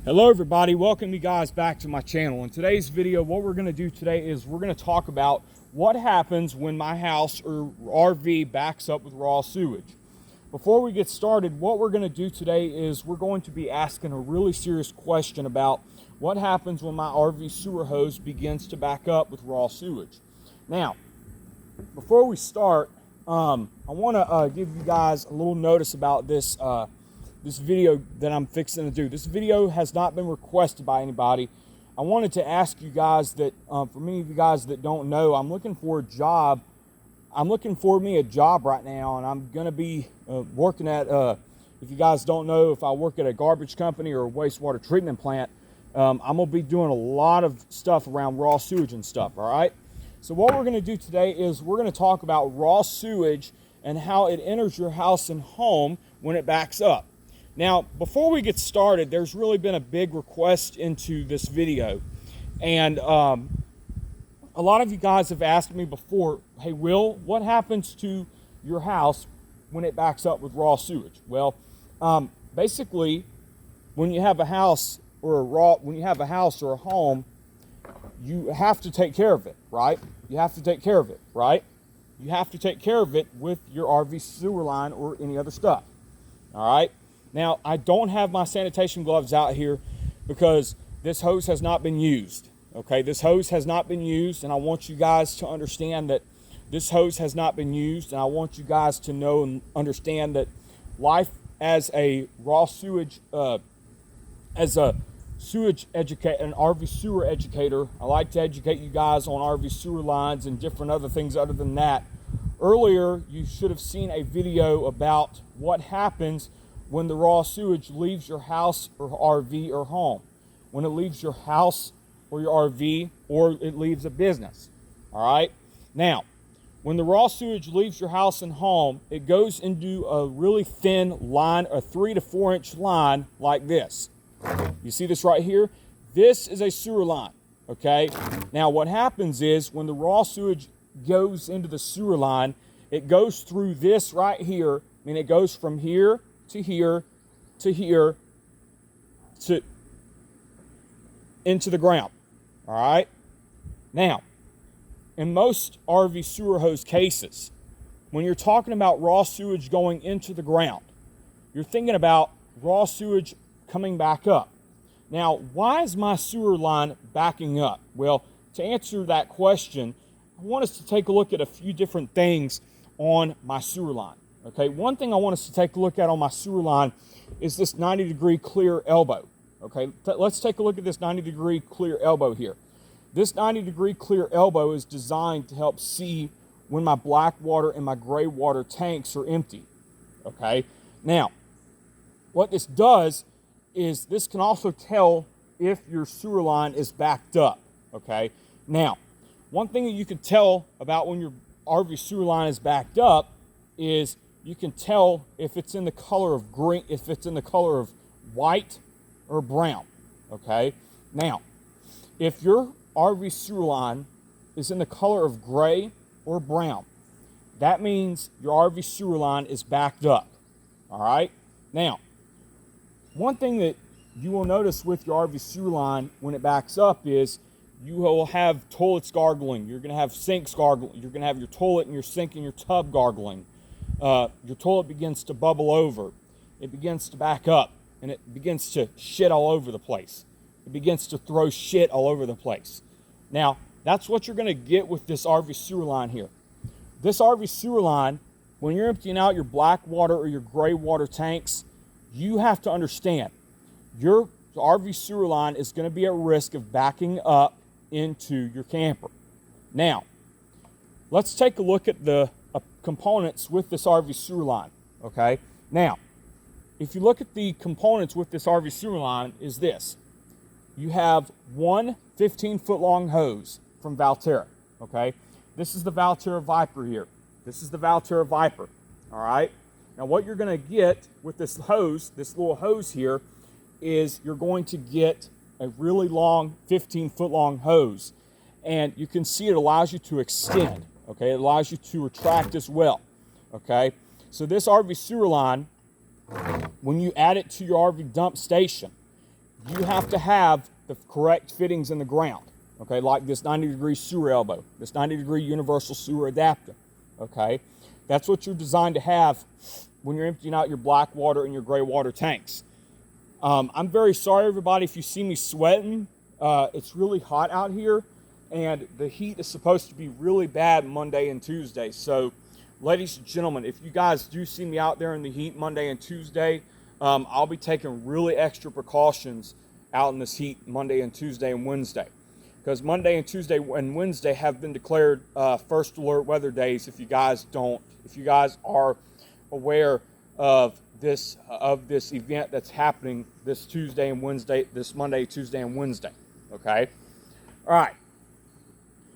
Hello everybody, welcome you guys back to my channel. In today's video, what we're going to do today is we're going to talk about what happens when my house or RV backs up with raw sewage. Before we get started, what we're going to do today is we're going to be asking a really serious question about what happens when my RV sewer hose begins to back up with raw sewage. Now, before we start, I want to give you guys a little notice about this video that I'm fixing to do. This video has not been requested by anybody. I wanted to ask you guys that, for many of you guys that don't know, I'm looking for a job. I'm looking for me a job right now, and I'm going to be working at, if you guys don't know, if I work at a garbage company or a wastewater treatment plant, I'm going to be doing a lot of stuff around raw sewage and stuff, all right? So what we're going to do today is we're going to talk about raw sewage and how it enters your house and home when it backs up. Now, before we get started, there's really been a big request into this video. And a lot of you guys have asked me before, hey, Will, what happens to your house when it backs up with raw sewage? Well, basically, when you have a house or a home, you have to take care of it, right? You have to take care of it, right? You have to take care of it with your RV sewer line or any other stuff, all right? Now, I don't have my sanitation gloves out here because this hose has not been used, okay? This hose has not been used, and I want you guys to understand that this hose has not been used, and I want you guys to know and understand that life as a raw sewage, as a sewage educator, an RV sewer educator, I like to educate you guys on RV sewer lines and different other things other than that. Earlier, you should have seen a video about what happens when the raw sewage leaves your house or RV or home. When it leaves your house or your RV, or it leaves a business, all right? Now, when the raw sewage leaves your house and home, it goes into a really thin line, a 3 to 4 inch line like this. You see this right here? This is a sewer line, okay? Now, what happens is when the raw sewage goes into the sewer line, it goes through this right here. I mean, it goes from here to here to here to into the ground, all right? Now, in most RV sewer hose cases, when you're talking about raw sewage going into the ground, you're thinking about raw sewage coming back up. Now, why is my sewer line backing up? Well, to answer that question, I want us to take a look at a few different things on my sewer line. Okay, one thing I want us to take a look at on my sewer line is this 90-degree clear elbow. Okay, let's take a look at this 90-degree clear elbow here. This 90-degree clear elbow is designed to help see when my black water and my gray water tanks are empty. Okay, now, what this does is this can also tell if your sewer line is backed up, okay? Now, one thing that you can tell about when your RV sewer line is backed up is you can tell if it's in the color of green, if it's in the color of white or brown, okay? Now, if your RV sewer line is in the color of gray or brown, that means your RV sewer line is backed up, all right? Now, one thing that you will notice with your RV sewer line when it backs up is you will have toilets gargling. You're going to have sinks gargling. You're going to have your toilet and your sink and your tub gargling. Your toilet begins to bubble over. It begins to back up, and it begins to shit all over the place. It begins to throw shit all over the place. Now, that's what you're going to get with this RV sewer line here. This RV sewer line, when you're emptying out your black water or your gray water tanks, you have to understand your RV sewer line is going to be at risk of backing up into your camper. Now, let's take a look at the components with this RV sewer line, okay? Now, if you look at the components with this RV sewer line is this. You have one 15-foot long hose from Valterra, okay? This is the Valterra Viper here. This is the Valterra Viper, all right? Now, what you're going to get with this hose, this little hose here, is you're going to get a really long 15-foot long hose. And you can see it allows you to extend, okay? It allows you to retract as well, okay? So this RV sewer line, when you add it to your RV dump station, you have to have the correct fittings in the ground, okay, like this 90-degree sewer elbow, this 90-degree universal sewer adapter, okay? That's what you're designed to have when you're emptying out your black water and your gray water tanks. I'm very sorry, everybody, if you see me sweating. It's really hot out here, and the heat is supposed to be really bad Monday and Tuesday. So, ladies and gentlemen, if you guys do see me out there in the heat Monday and Tuesday, I'll be taking really extra precautions out in this heat Monday and Tuesday and Wednesday. Because Monday and Tuesday and Wednesday have been declared first alert weather days. If you guys are aware of this event that's happening this Tuesday and Wednesday, this Monday, Tuesday, and Wednesday. Okay? All right.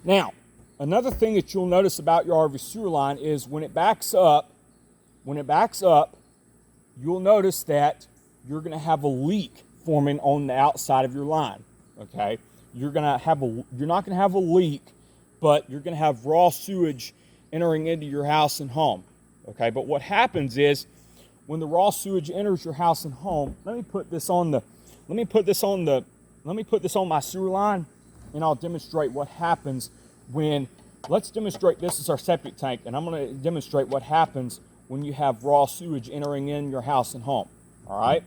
Now, another thing that you'll notice about your RV sewer line is when it backs up, you'll notice that you're going to have a leak forming on the outside of your line. Okay? You're not going to have a leak, but you're going to have raw sewage entering into your house and home. Okay? But what happens is when the raw sewage enters your house and home, let me put this on my sewer line, and I'll demonstrate what happens when, let's demonstrate, this is our septic tank, and I'm going to demonstrate what happens when you have raw sewage entering in your house and home. All right?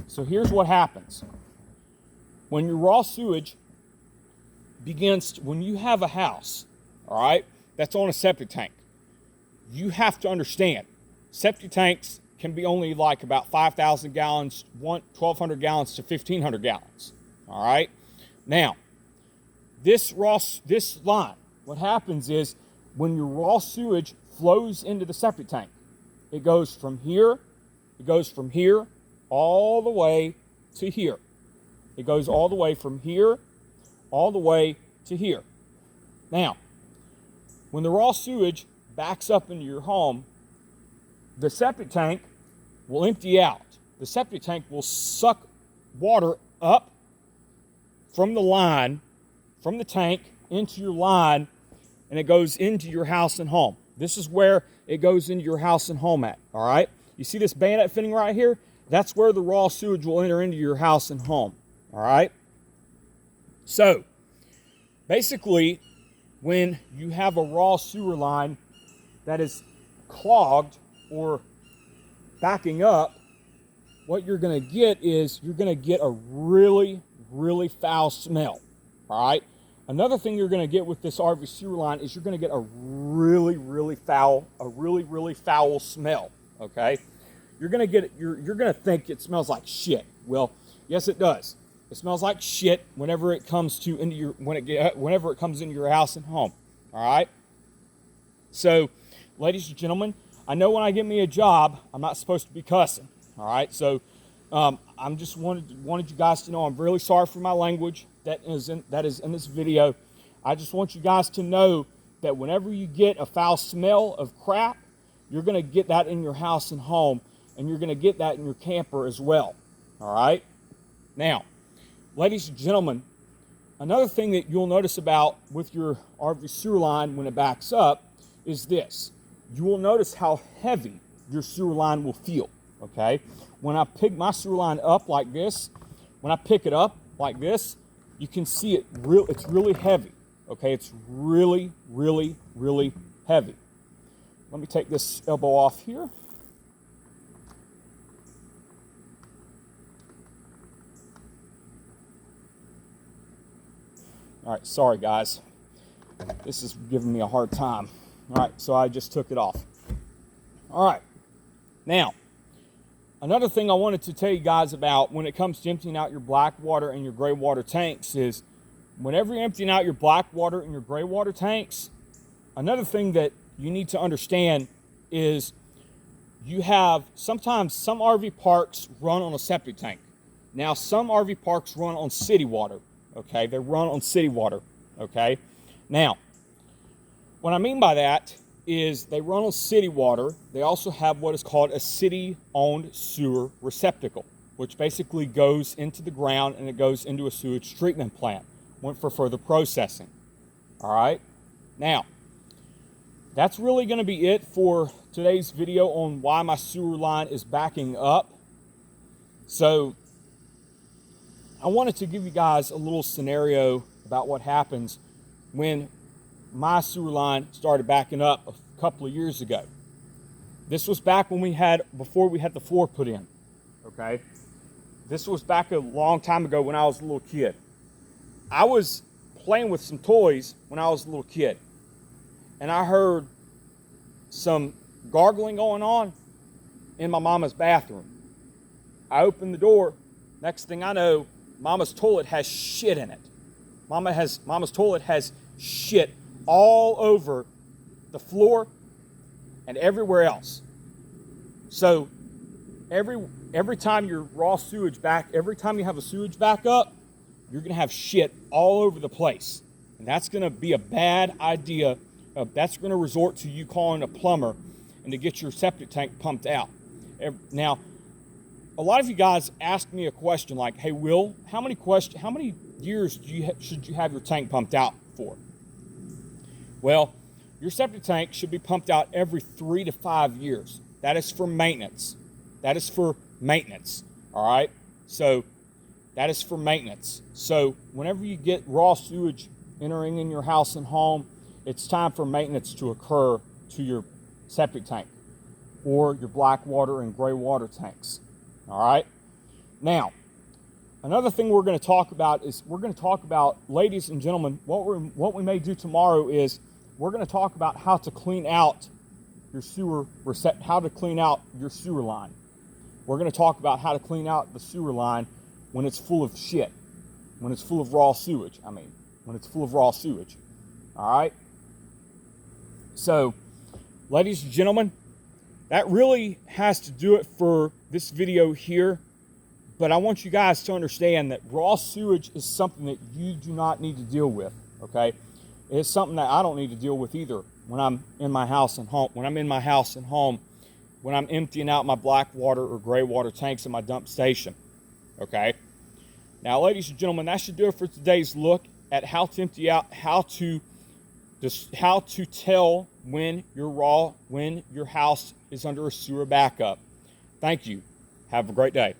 So here's what happens. When your raw sewage when you have a house, all right, that's on a septic tank, you have to understand, septic tanks can be only like about 5,000 gallons, 1,200 gallons to 1,500 gallons. All right? Now, this line, what happens is when your raw sewage flows into the septic tank, it goes from here all the way to here. It goes all the way from here all the way to here. Now, when the raw sewage backs up into your home, the septic tank will empty out. The septic tank will suck water up from the line, from the tank into your line, and it goes into your house and home. This is where it goes into your house and home at, all right? You see this bayonet fitting right here? That's where the raw sewage will enter into your house and home, all right? So, basically, when you have a raw sewer line that is clogged or backing up, what you're going to get is you're going to get a really, really foul smell, all right? Another thing you're going to get with this RV sewer line is you're going to get a really, really foul smell, okay? You're going to think it smells like shit. Well, yes, it does. It smells like shit whenever it comes into your house and home, all right? So, ladies and gentlemen, I know when I get me a job, I'm not supposed to be cussing, all right? So, I'm just wanted you guys to know I'm really sorry for my language that is in this video. I just want you guys to know that whenever you get a foul smell of crap, you're going to get that in your house and home, and you're going to get that in your camper as well, all right? Now, ladies and gentlemen, another thing that you'll notice about with your RV sewer line when it backs up is this. You will notice how heavy your sewer line will feel, okay? When I pick my sewer line up like this, when I pick it up like this, you can see it's really heavy, okay? It's really, really, really heavy. Let me take this elbow off here. All right, sorry guys. This is giving me a hard time. All right, so I just took it off. All right, now, another thing I wanted to tell you guys about when it comes to emptying out your black water and your gray water tanks is whenever you're emptying out your black water and your gray water tanks, another thing that you need to understand is sometimes some RV parks run on a septic tank. Now, some RV parks run on city water, okay? They run on city water, okay? Now, what I mean by that is they run on city water. They also have what is called a city-owned sewer receptacle, which basically goes into the ground and it goes into a sewage treatment plant for further processing. All right? Now, that's really going to be it for today's video on why my sewer line is backing up. So, I wanted to give you guys a little scenario about what happens when my sewer line started backing up a couple of years ago. This was back when before we had the floor put in, okay? This was back a long time ago when I was a little kid. I was playing with some toys when I was a little kid, and I heard some gargling going on in my mama's bathroom. I opened the door. Next thing I know, mama's toilet has shit in it. Mama's toilet has shit all over the floor and everywhere else. So every time your raw sewage every time you have a sewage back up, you're gonna have shit all over the place. And that's gonna be a bad idea. That's gonna resort to you calling a plumber and to get your septic tank pumped out. Now, a lot of you guys ask me a question like, hey, Will, how many years should you have your tank pumped out for? Well, your septic tank should be pumped out every 3 to 5 years. That is for maintenance. That is for maintenance, all right? So that is for maintenance. So whenever you get raw sewage entering in your house and home, it's time for maintenance to occur to your septic tank or your black water and gray water tanks. All right. Now, another thing we're going to talk about is ladies and gentlemen, what we may do tomorrow is we're going to talk about how to clean out your sewer line. We're going to talk about how to clean out the sewer line when it's full of shit, when it's full of raw sewage. When it's full of raw sewage. All right. So, ladies and gentlemen, that really has to do it for this video here. But I want you guys to understand that raw sewage is something that you do not need to deal with, okay? It's something that I don't need to deal with either when I'm in my house and home. When I'm emptying out my black water or gray water tanks in my dump station, okay? Now, ladies and gentlemen, that should do it for today's look at how to empty out, how to tell when your house is under a sewer backup. Thank you. Have a great day.